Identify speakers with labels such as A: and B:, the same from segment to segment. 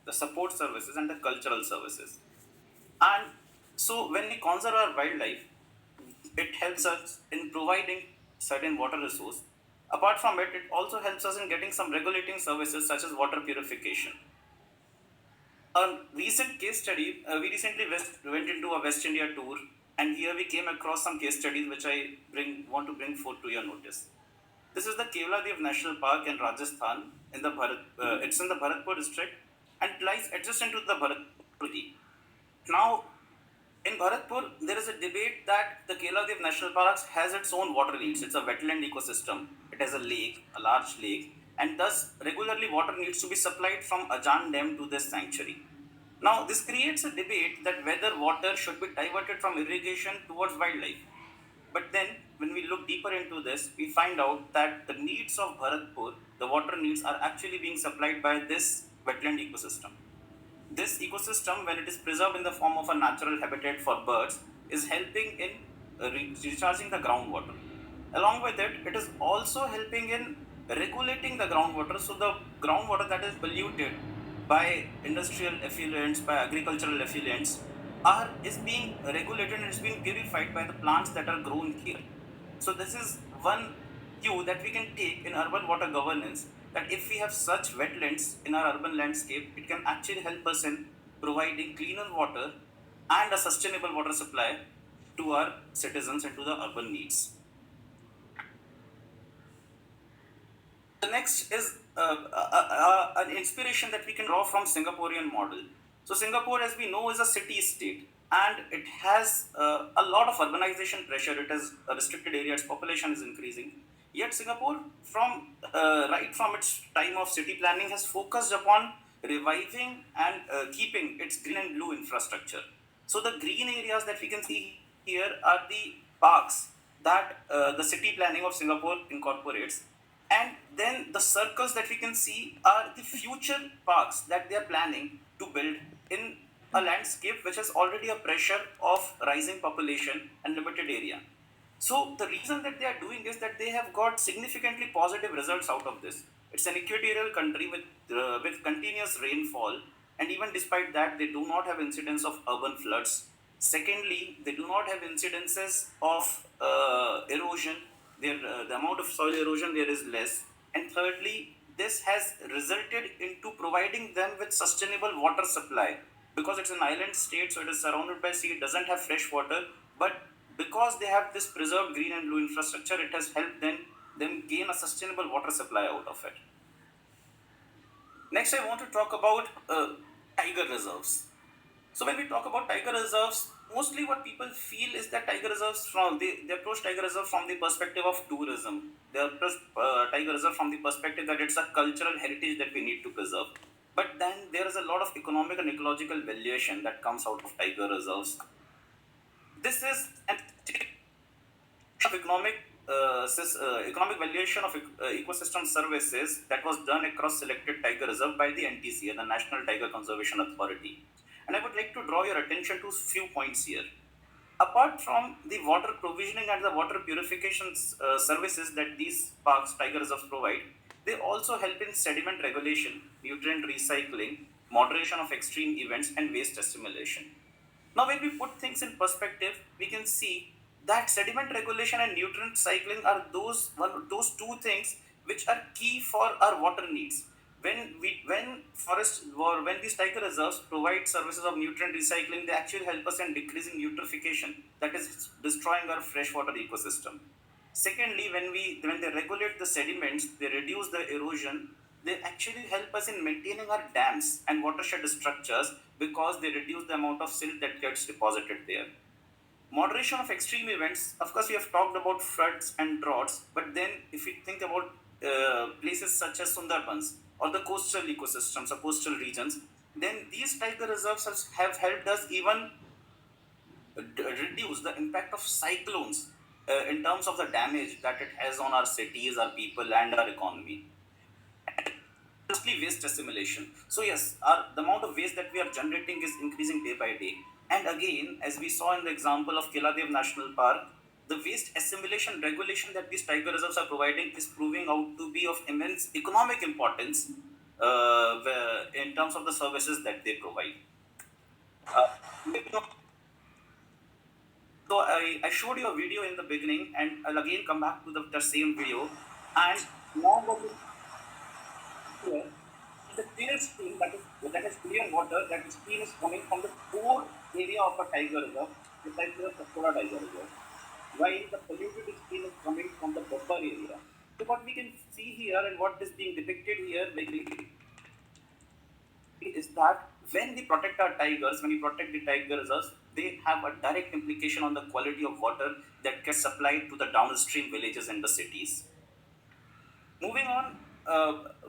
A: the support services, and the cultural services. And so, when we conserve our wildlife, it helps us in providing certain water resource. Apart from it, it also helps us in getting some regulating services such as water purification. A recent case study, we recently went into a West India tour, and here we came across some case studies which want to bring forth to your notice. This is the Kevladev National Park in Rajasthan. It's in the Bharatpur district and it lies adjacent to the Bharatpur city. Now, in Bharatpur, there is a debate that the Kevladev National Park has its own water needs. It's a wetland ecosystem. It has a lake, a large lake, and thus regularly water needs to be supplied from Ajan Dam to this sanctuary. Now, this creates a debate that whether water should be diverted from irrigation towards wildlife. But then, when we look deeper into this, we find out that the needs of Bharatpur, the water needs, are actually being supplied by this wetland ecosystem. This ecosystem, when it is preserved in the form of a natural habitat for birds, is helping in recharging the groundwater. Along with it, it is also helping in regulating the groundwater. So, the groundwater that is polluted by industrial effluents, by agricultural effluents, is being regulated and is being purified by the plants that are grown here. So this is one cue that we can take in urban water governance, that if we have such wetlands in our urban landscape, it can actually help us in providing cleaner water and a sustainable water supply to our citizens and to the urban needs. The next is an inspiration that we can draw from Singaporean model. So Singapore, as we know, is a city state, and it has a lot of urbanization pressure. It has a restricted area. Its population is increasing. Yet Singapore, from right from its time of city planning, has focused upon reviving and keeping its green and blue infrastructure. So the green areas that we can see here are the parks that the city planning of Singapore incorporates, and then the circles that we can see are the future parks that they are planning to build in a landscape which has already a pressure of rising population and limited area. So the reason that they are doing is that they have got significantly positive results out of this. It's an equatorial country with continuous rainfall, and even despite that, they do not have incidents of urban floods. Secondly, they do not have incidences of erosion. The amount of soil erosion there is less. And thirdly, this has resulted into providing them with sustainable water supply, because it's an island state, so it is surrounded by sea. It doesn't have fresh water, but because they have this preserved green and blue infrastructure, it has helped them gain a sustainable water supply out of it. Next, I want to talk about tiger reserves. So when we talk about tiger reserves, mostly what people feel is that tiger reserves they approach tiger reserve from the perspective of tourism. They approach tiger reserve from the perspective that it's a cultural heritage that we need to preserve. But then there is a lot of economic and ecological valuation that comes out of tiger reserves. This is an of economic valuation of ecosystem services that was done across selected tiger reserve by the NTCA, the National Tiger Conservation Authority. And I would like to draw your attention to few points here. Apart from the water provisioning and the water purification services that these parks, tiger reserves provide, they also help in sediment regulation, nutrient recycling, moderation of extreme events, and waste assimilation. Now, when we put things in perspective, we can see that sediment regulation and nutrient cycling are those two things which are key for our water needs. When forests or when these tiger reserves provide services of nutrient recycling, they actually help us in decreasing eutrophication, that is destroying our freshwater ecosystem. Secondly, when they regulate the sediments, they reduce the erosion. They actually help us in maintaining our dams and watershed structures, because they reduce the amount of silt that gets deposited there. Moderation of extreme events, of course, we have talked about floods and droughts, but then if we think about places such as Sundarbans or the coastal ecosystems or coastal regions, then these tiger reserves have helped us even reduce the impact of cyclones in terms of the damage that it has on our cities, our people, and our economy. Lastly, waste assimilation. So yes, the amount of waste that we are generating is increasing day by day. And again, as we saw in the example of Keladev National Park, the waste assimilation regulation that these tiger reserves are providing is proving out to be of immense economic importance, in terms of the services that they provide. Uh, I showed you a video in the beginning, and I'll again come back to the same video. And now what is here is a clear stream that is clear water. That stream is coming from the core area of a tiger reserve, precisely the Satpura Tiger Reserve, while the polluted stream is coming from the buffer area. So what we can see here and what is being depicted here basically is that when we protect our tigers, when we protect the tiger reserves, they have a direct implication on the quality of water that gets supplied to the downstream villages and the cities. Moving on,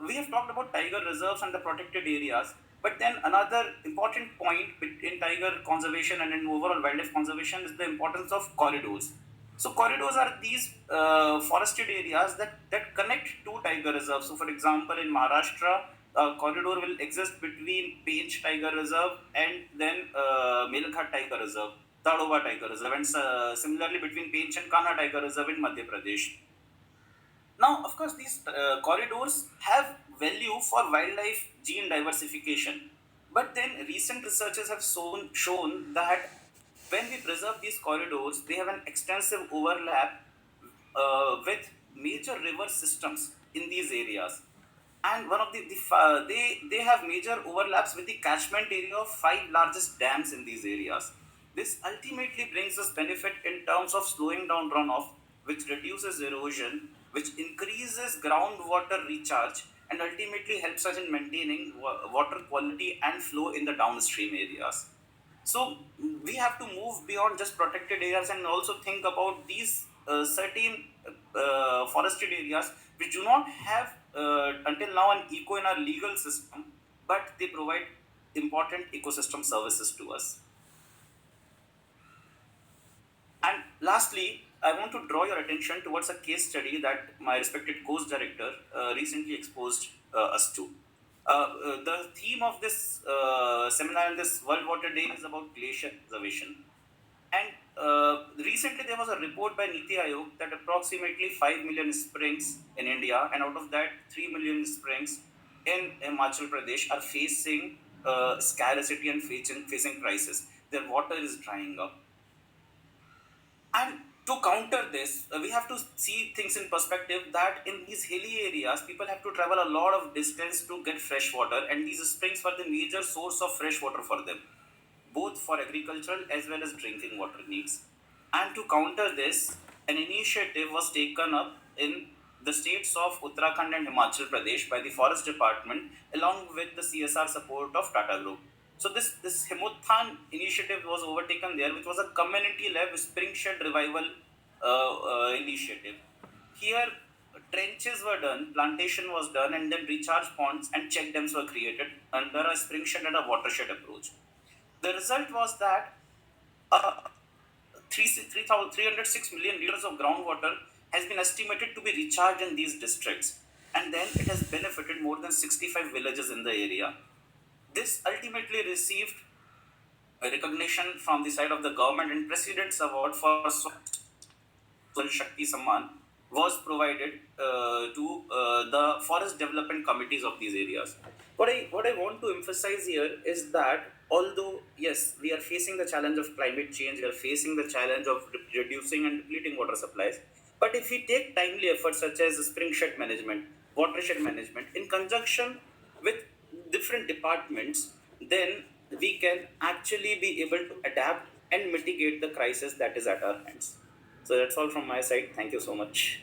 A: we have talked about tiger reserves and the protected areas, but then another important point in tiger conservation and in overall wildlife conservation is the importance of corridors. So corridors are these forested areas that connect two tiger reserves. So for example, in Maharashtra, a corridor will exist between Pench Tiger Reserve and then Melghat Tiger Reserve, Tadoba Tiger Reserve, and similarly between Pench and Kanha Tiger Reserve in Madhya Pradesh. Now, of course, these corridors have value for wildlife gene diversification. But then recent researchers have shown that when we preserve these corridors, they have an extensive overlap with major river systems in these areas. And one of they have major overlaps with the catchment area of five largest dams in these areas. This ultimately brings us benefit in terms of slowing down runoff, which reduces erosion, which increases groundwater recharge, and ultimately helps us in maintaining water quality and flow in the downstream areas. So we have to move beyond just protected areas and also think about these certain forested areas which do not have until now an eco in our legal system, but they provide important ecosystem services to us. And lastly, I want to draw your attention towards a case study that my respected course director recently exposed us to. The theme of this seminar and this World Water Day is about glacier conservation. And recently there was a report by Niti Aayog that approximately 5 million springs in India, and out of that, 3 million springs in Himachal Pradesh are facing scarcity and facing crisis. Their water is drying up. And to counter this, we have to see things in perspective that in these hilly areas, people have to travel a lot of distance to get fresh water, and these springs were the major source of fresh water for them, both for agricultural as well as drinking water needs. And to counter this, an initiative was taken up in the states of Uttarakhand and Himachal Pradesh by the Forest Department along with the CSR support of Tata Group. So this Himuthan initiative was overtaken there, which was a community-led spring shed revival initiative. Here, trenches were done, plantation was done, and then recharge ponds and check dams were created under a spring shed and a watershed approach. The result was that uh, 306 million liters of groundwater has been estimated to be recharged in these districts, and then it has benefited more than 65 villages in the area. This ultimately received a recognition from the side of the government, and President's Award for Swal Shakti Samman was provided to the forest development committees of these areas. What I want to emphasize here is that although yes, we are facing the challenge of climate change, we are facing the challenge of reducing and depleting water supplies, but if we take timely efforts such as spring shed management, watershed management, in conjunction with different departments, then we can actually be able to adapt and mitigate the crisis that is at our hands. So that's all from my side. Thank you so much.